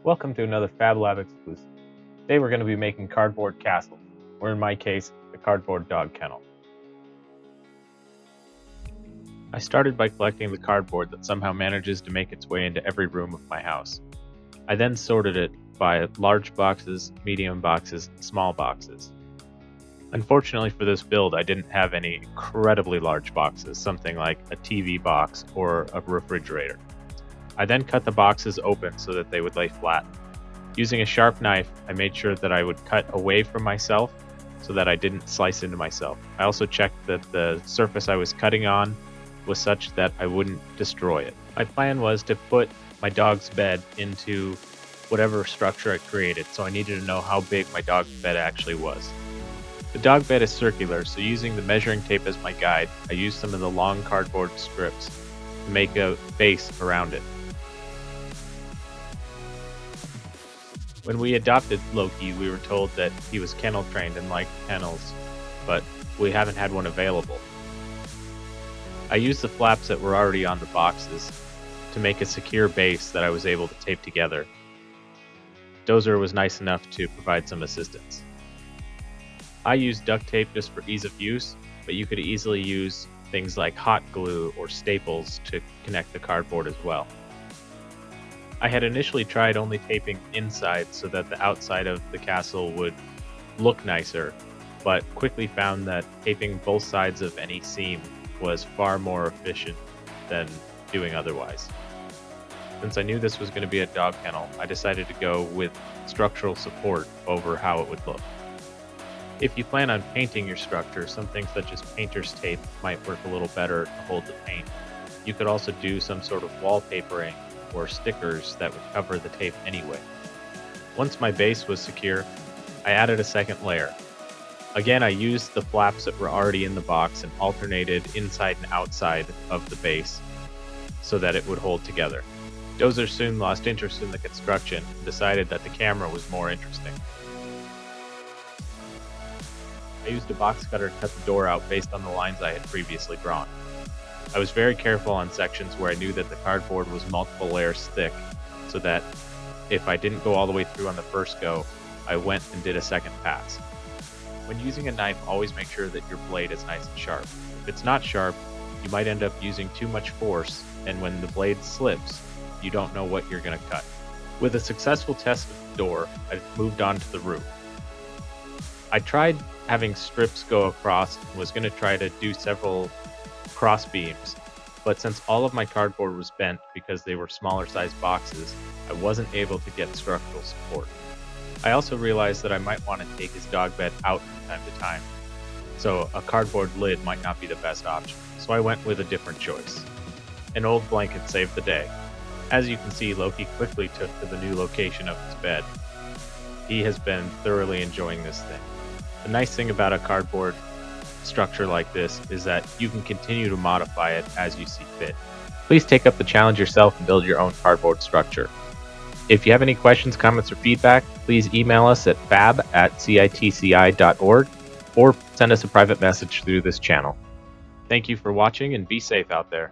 Welcome to another Fab Lab exclusive. Today we're going to be making cardboard castles, or in my case, the cardboard dog kennel. I started by collecting the cardboard that somehow manages to make its way into every room of my house. I then sorted it by large boxes, medium boxes, and small boxes. Unfortunately for this build, I didn't have any incredibly large boxes, something like a TV box or a refrigerator. I then cut the boxes open so that they would lay flat. Using a sharp knife, I made sure that I would cut away from myself so that I didn't slice into myself. I also checked that the surface I was cutting on was such that I wouldn't destroy it. My plan was to put my dog's bed into whatever structure I created, so I needed to know how big my dog's bed actually was. The dog bed is circular, so using the measuring tape as my guide, I used some of the long cardboard strips to make a base around it. When we adopted Loki, we were told that he was kennel trained and liked kennels, but we haven't had one available. I used the flaps that were already on the boxes to make a secure base that I was able to tape together. Dozer was nice enough to provide some assistance. I used duct tape just for ease of use, but you could easily use things like hot glue or staples to connect the cardboard as well. I had initially tried only taping inside so that the outside of the castle would look nicer, but quickly found that taping both sides of any seam was far more efficient than doing otherwise. Since I knew this was going to be a dog kennel, I decided to go with structural support over how it would look. If you plan on painting your structure, something such as painter's tape might work a little better to hold the paint. You could also do some sort of wallpapering or stickers that would cover the tape anyway. Once my base was secure, I added a second layer. Again, I used the flaps that were already in the box and alternated inside and outside of the base so that it would hold together. Dozer soon lost interest in the construction and decided that the camera was more interesting. I used a box cutter to cut the door out based on the lines I had previously drawn. I was very careful on sections where I knew that the cardboard was multiple layers thick, so that if I didn't go all the way through on the first go, I went and did a second pass. When using a knife, always make sure that your blade is nice and sharp. If it's not sharp, you might end up using too much force, and when the blade slips, you don't know what you're going to cut. With a successful test of the door, I moved on to the roof. I tried having strips go across and was going to try to do several cross beams, but since all of my cardboard was bent because they were smaller sized boxes, I wasn't able to get structural support. I also realized that I might want to take his dog bed out from time to time, so a cardboard lid might not be the best option, so I went with a different choice. An old blanket saved the day. As you can see, Loki quickly took to the new location of his bed. He has been thoroughly enjoying this thing. The nice thing about a cardboard structure like this is that you can continue to modify it as you see fit. Please take up the challenge yourself and build your own cardboard structure. If you have any questions, comments, or feedback, please email us at fab@citci.org or send us a private message through this channel. Thank you for watching and be safe out there.